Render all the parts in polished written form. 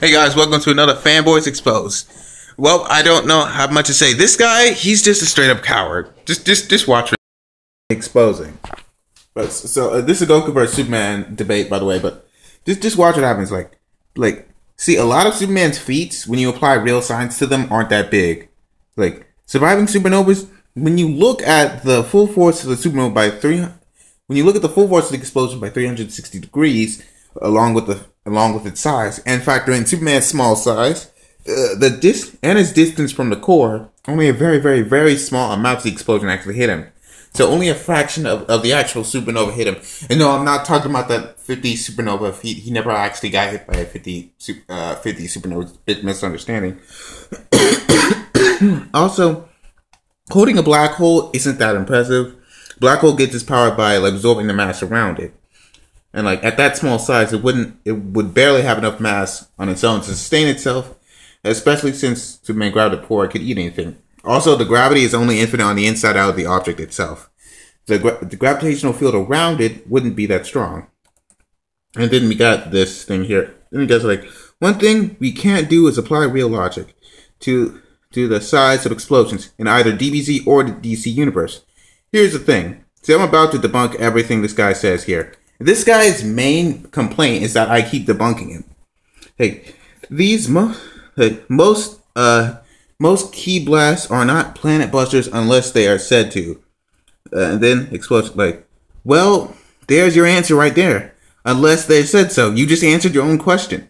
Hey guys, welcome to another Fanboys Exposed. Well, I don't know how much to say. This guy, he's just a straight up coward. Just watch it. Exposing. But so this is a Goku versus Superman debate, by the way. But just watch what happens. Like, see, a lot of Superman's feats, when you apply real science to them, aren't that big. Like surviving supernovas. When you look at the full force of the supernova by when you look at the full force of the explosion by 360 degrees, along with its size, and factor in Superman's small size, his distance from the core, only a very, very, very small amount of the explosion actually hit him. So only a fraction of the actual supernova hit him. And no, I'm not talking about that 50 supernova. He never actually got hit by a 50 supernova. Big misunderstanding. Also, holding a black hole isn't that impressive. Black hole gets its power by absorbing the mass around it. And at that small size, it would barely have enough mass on its own to sustain itself, especially since Superman grabbed a pore, it could eat anything. Also, the gravity is only infinite on the inside out of the object itself. The gravitational field around it wouldn't be that strong. And then we got this thing here. Then he goes one thing we can't do is apply real logic to the size of explosions in either DBZ or the DC universe. Here's the thing. See, I'm about to debunk everything this guy says here. This guy's main complaint is that I keep debunking him. Hey, most key blasts are not planet busters unless they are said to. And then explosion well, there's your answer right there. Unless they said so. You just answered your own question.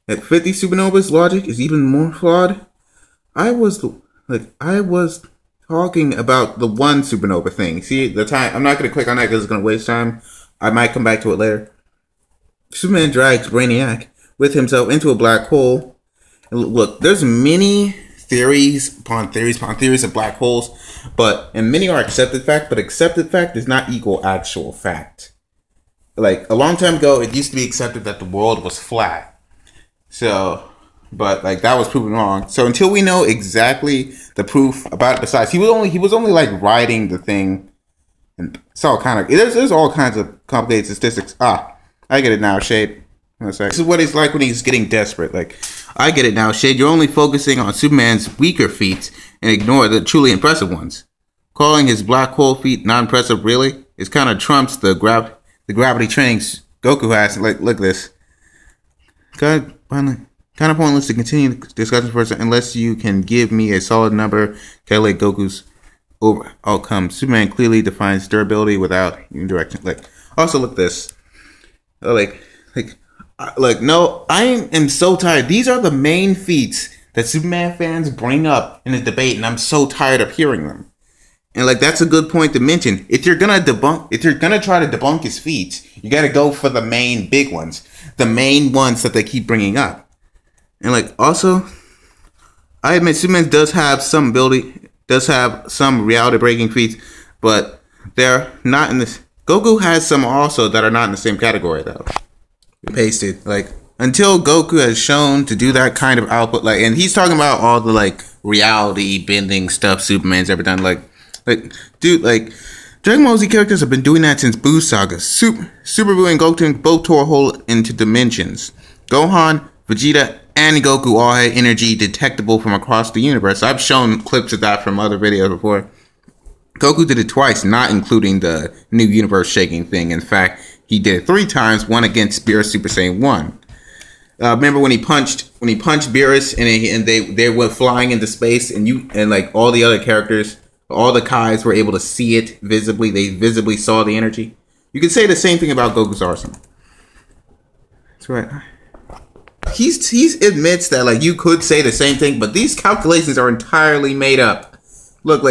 At 50 supernovas, logic is even more flawed. I was talking about the one supernova thing. See, the time, I'm not going to click on that because it's going to waste time. I might come back to it later. Superman drags Brainiac with himself into a black hole. And look, there's many theories upon theories upon theories of black holes, and many are accepted fact, but accepted fact does not equal actual fact. A long time ago, it used to be accepted that the world was flat. So, but that was proven wrong. So until we know exactly the proof about it, besides he was only writing the thing, and it's all kind of there's all kinds of complicated statistics. I get it now, Shade. This is what he's like when he's getting desperate. I get it now, Shade. You're only focusing on Superman's weaker feats and ignore the truly impressive ones. Calling his black hole feat not impressive, really, is kind of trumps the gravity trainings Goku has. Look at this. Kind of pointless to continue the discussion first unless you can give me a solid number to calculate Goku's outcome. Superman clearly defines durability without indirection. Also look at this. No, I am so tired. They are the main feats that Superman fans bring up in the debate, and I'm so tired of hearing them. And that's a good point to mention. If you're gonna try to debunk his feats, you gotta go for the main big ones. The main ones that they keep bringing up. And also, I admit Superman does have some reality breaking feats, but they're not in this. Goku has some also that are not in the same category though. Pasted. Until Goku has shown to do that kind of output, and he's talking about all the reality bending stuff Superman's ever done. Dragon Ball Z characters have been doing that since Buu Saga. Super Buu and Goku both tore a hole into dimensions. Gohan, Vegeta, and Goku all had energy detectable from across the universe. I've shown clips of that from other videos before. Goku did it twice, not including the new universe shaking thing. In fact, he did it 3 times, one against Beerus Super Saiyan 1. Remember when he punched Beerus and they went flying into space, and all the other characters, all the Kais were able to see it visibly. They visibly saw the energy. You can say the same thing about Goku's arsenal. That's right. He admits that you could say the same thing, but these calculations are entirely made up. Look,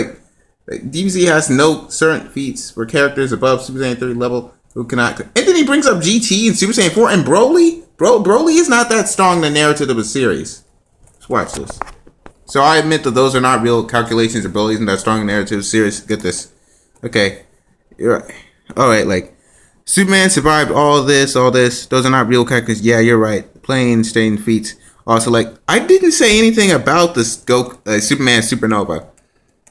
DBZ has no certain feats for characters above Super Saiyan 3 level who cannot. And then he brings up GT and Super Saiyan 4 and Broly. Broly is not that strong in the narrative of the series. Let's watch this. So I admit that those are not real calculations. Broly isn't that strong in the narrative of the series. Get this. Okay, you're right. All right, Superman survived all this. Those are not real calculations. Yeah, you're right. Plain stained feats. Also, I didn't say anything about this Superman supernova.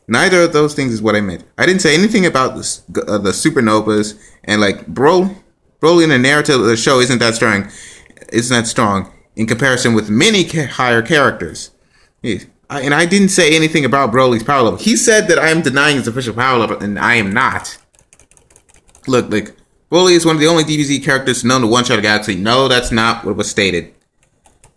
Neither of those things is what I meant. I didn't say anything about the supernovas, and Broly in the narrative of the show isn't that strong. in comparison with many higher characters. And I didn't say anything about Broly's power level. He said that I am denying his official power level, and I am not. Look, Broly is one of the only DBZ characters known to one-shot a galaxy. No, that's not what was stated.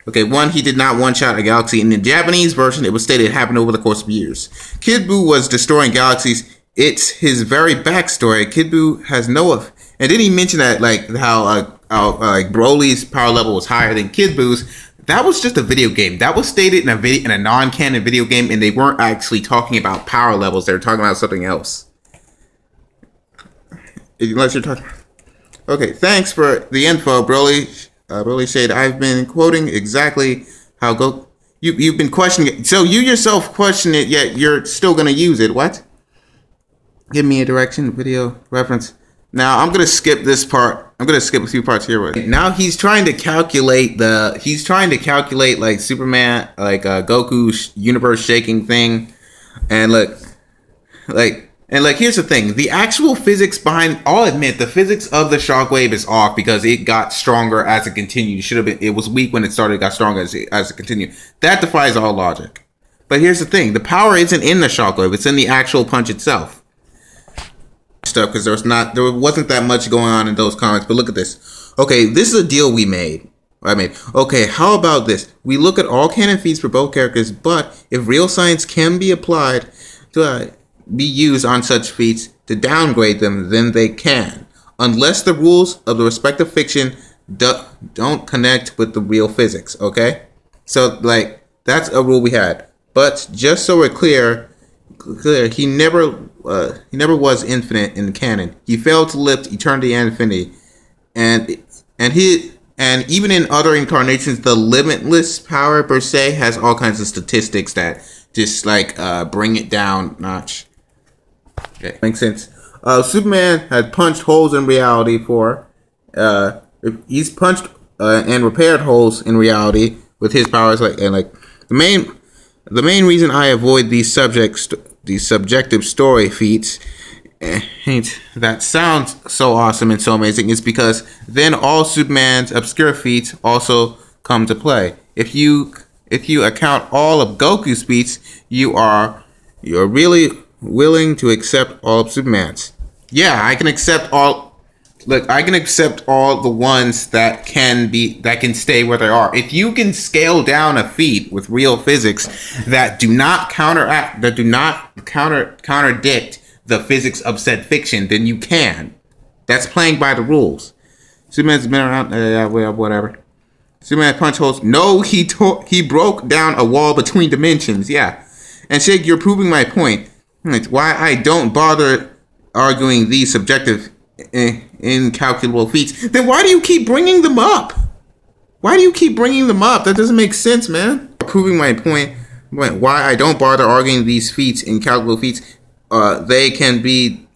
Okay, one, he did not one-shot a galaxy. In the Japanese version, it was stated it happened over the course of years. Kid Buu was destroying galaxies. It's his very backstory. Kid Buu has no... And then he mentioned that, like, how Broly's power level was higher than Kid Buu's. That was just a video game. That was stated in a non-canon video game, and they weren't actually talking about power levels. They were talking about something else. Unless you're talking... Okay, thanks for the info, Broly. Broly said, I've been quoting exactly how Goku... You've been questioning it. So you yourself question it, yet you're still going to use it. What? Give me a direction, video, reference. Now, I'm going to skip this part. I'm going to skip a few parts here. Now he's trying to calculate like Superman, like Goku's universe shaking thing. And here's the thing. The actual physics behind, I'll admit, the physics of the shockwave is off because it got stronger as it continued. It was weak when it started, it got stronger as it continued. That defies all logic. But here's the thing. The power isn't in the shockwave. It's in the actual punch itself. Stuff because there wasn't that much going on in those comics. But look at this. Okay, this is a deal we made. Okay, how about this? We look at all canon feats for both characters, but if real science can be applied to be used on such feats to downgrade them, then they can, unless the rules of the respective fiction don't connect with the real physics. Okay, so like that's a rule we had. But just so we're clear, he never was infinite in canon. He failed to lift eternity and infinity, and even in other incarnations, the limitless power per se has all kinds of statistics that just like bring it down a notch. Okay, makes sense. Superman had punched holes in reality he's punched and repaired holes in reality with his powers. The main reason I avoid these subjective story feats that sounds so awesome and so amazing is because then all Superman's obscure feats also come to play. If you account all of Goku's feats, you're really willing to accept all of Superman's. Yeah, I can accept all. Look, I can accept all the ones that can stay where they are. If you can scale down a feat with real physics that do not contradict the physics of said fiction, then you can. That's playing by the rules. Superman's been around, whatever. Superman punch holes. No, he broke down a wall between dimensions. Yeah, and Shake, you're proving my point. It's why I don't bother arguing these subjective, incalculable feats. Then why do you keep bringing them up? That doesn't make sense, man. Proving my point. Why I don't bother arguing these feats, incalculable feats. They can be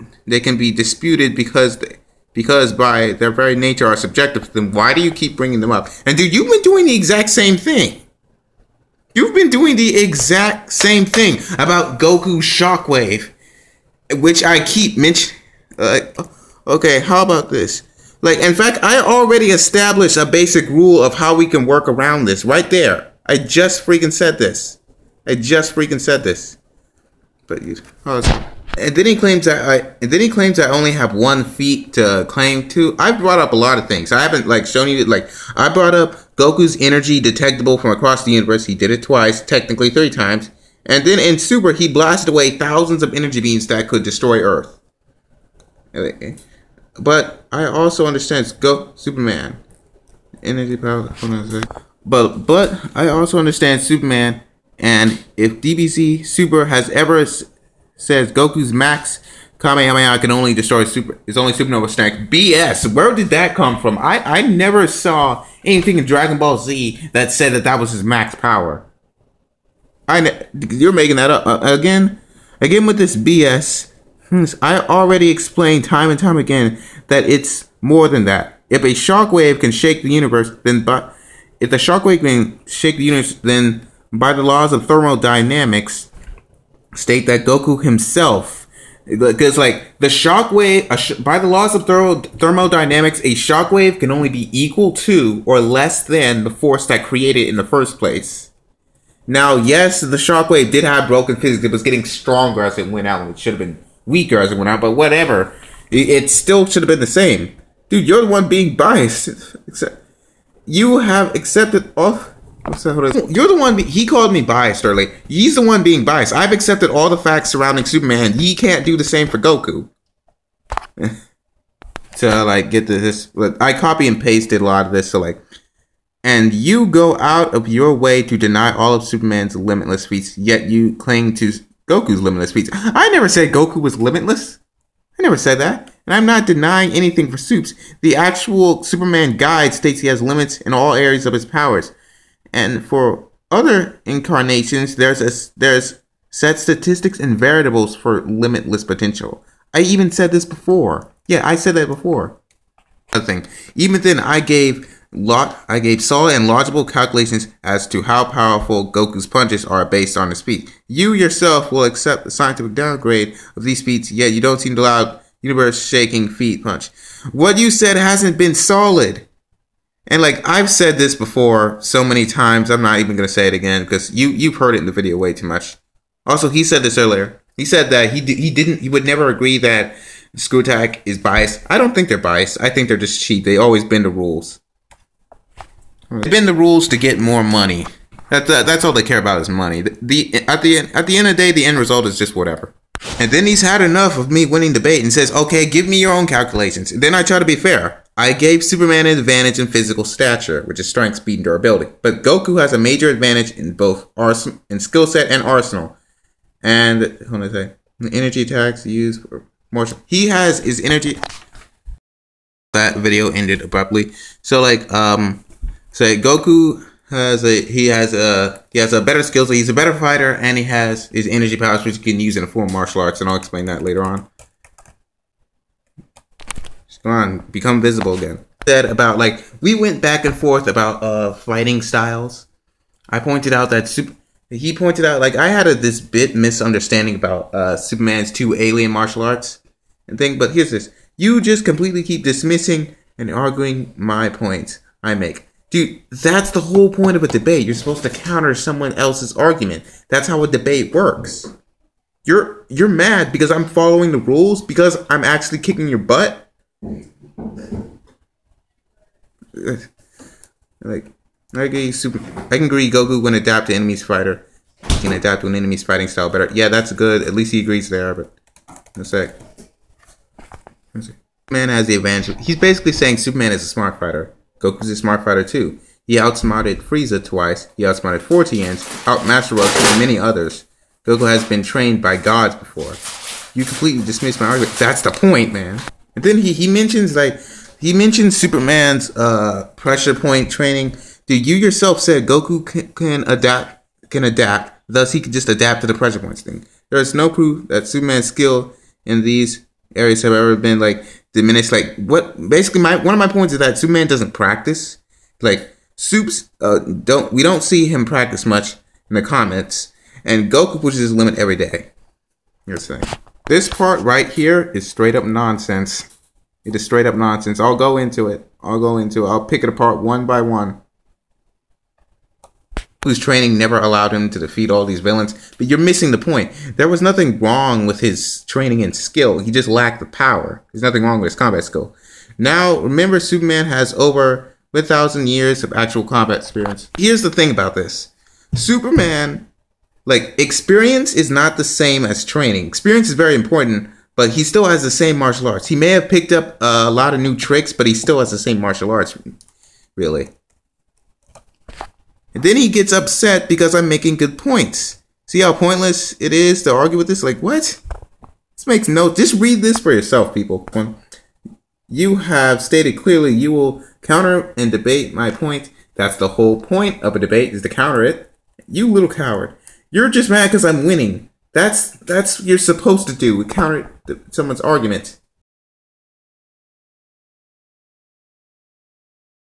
disputed because by their very nature are subjective. Then why do you keep bringing them up? And dude, you've been doing the exact same thing. You've been doing the exact same thing about Goku's shockwave, which I keep mentioning. Okay, how about this? In fact, I already established a basic rule of how we can work around this right there. I just freaking said this. But and then he claims that I only have one feat to claim to. I've brought up a lot of things. I haven't shown you I brought up Goku's energy detectable from across the universe. He did it twice, technically 3 times. And then in Super, he blasted away thousands of energy beams that could destroy Earth. But I also understand Superman. Energy power. But I also understand Superman. And if DBZ Super has ever says Goku's max Kamehameha can only destroy is only supernova strength. BS. Where did that come from? I never saw anything in Dragon Ball Z that said that was his max power. You're making that up again with this BS. I already explained time and time again that it's more than that. If a shockwave can shake the universe, then by the laws of thermodynamics, state that Goku himself Because like the shockwave, by the laws of thermodynamics, a shockwave can only be equal to or less than the force that created it in the first place. Now, yes, the shockwave did have broken physics. It was getting stronger as it went out. It should have been weaker as it went out, but whatever. It still should have been the same. Dude, you're the one being biased. You have accepted all... You're the one, he called me biased earlier. He's the one being biased. I've accepted all the facts surrounding Superman. He can't do the same for Goku. To like get to this, I copy and pasted a lot of this. So like, and you go out of your way to deny all of Superman's limitless feats, yet you cling to Goku's limitless feats. I never said Goku was limitless. I never said that. And I'm not denying anything for Supes. The actual Superman guide states he has limits in all areas of his powers. And for other incarnations, there's set statistics and variables for limitless potential. I even said this before. Yeah, I said that before. Other thing. Even then, I gave solid and logical calculations as to how powerful Goku's punches are based on his feet. You yourself will accept the scientific downgrade of these feats, yet you don't seem to allow universe-shaking feet punch. What you said hasn't been solid. And like I've said this before so many times, I'm not even gonna say it again because you've heard it in the video way too much. Also, he said this earlier. He said that he would never agree that Screw Attack is biased. I don't think they're biased. I think they're just cheap. They always bend the rules. They bend the rules to get more money. That's all they care about is money. At the end of the day, the end result is just whatever. And then he's had enough of me winning debate and says, okay, give me your own calculations. And then I try to be fair. I gave Superman an advantage in physical stature, which is strength, speed, and durability. But Goku has a major advantage in both skill set and arsenal. And, hold on a second, energy attacks used for more. He has his energy. That video ended abruptly. So like, say Goku has he has a better skill, so he's a better fighter, and he has his energy powers, which he can use in a form of martial arts, and I'll explain that later on. Just go on, become visible again. Said about like we went back and forth about fighting styles. I pointed out that he pointed out like I had this bit misunderstanding about Superman's 2 alien martial arts and thing, but here's this: you just completely keep dismissing and arguing my points I make. Dude, that's the whole point of a debate. You're supposed to counter someone else's argument. That's how a debate works. You're mad because I'm following the rules, because I'm actually kicking your butt. Like, I can agree Goku can adapt to enemy's fighter. He can adapt to an enemy's fighting style better. Yeah, that's good. At least he agrees there, but in a sec. Superman has the advantage. He's basically saying Superman is a smart fighter. Goku's a smart fighter too. He outsmarted Frieza twice. He outsmarted 4 Tians, outmastered Roku and many others. Goku has been trained by gods before. You completely dismiss my argument. That's the point, man. And then he mentions Superman's pressure point training. Dude, you yourself said Goku can adapt. Thus, he can just adapt to the pressure points thing. There is no proof that Superman's skill in these areas have ever been like diminished. Like what? Basically, one of my points is that Superman doesn't practice. Like Supes we don't see him practice much in the comments, and Goku pushes his limit every day. Here's the thing. This part right here is straight up nonsense. It is straight up nonsense. I'll go into it. I'll pick it apart one by one. Whose training never allowed him to defeat all these villains. But you're missing the point. There was nothing wrong with his training and skill. He just lacked the power. There's nothing wrong with his combat skill. Now, remember, Superman has over 1,000 years of actual combat experience. Here's the thing about this. Superman, like, experience is not the same as training. Experience is very important, but he still has the same martial arts. He may have picked up a lot of new tricks, but he still has the same martial arts, really. And then he gets upset because I'm making good points. See how pointless it is to argue with this? Like, what? This makes no... Just read this for yourself, people. You have stated clearly you will counter and debate my point. That's the whole point of a debate, is to counter it. You little coward. You're just mad because I'm winning. That's what you're supposed to do. Counter someone's argument.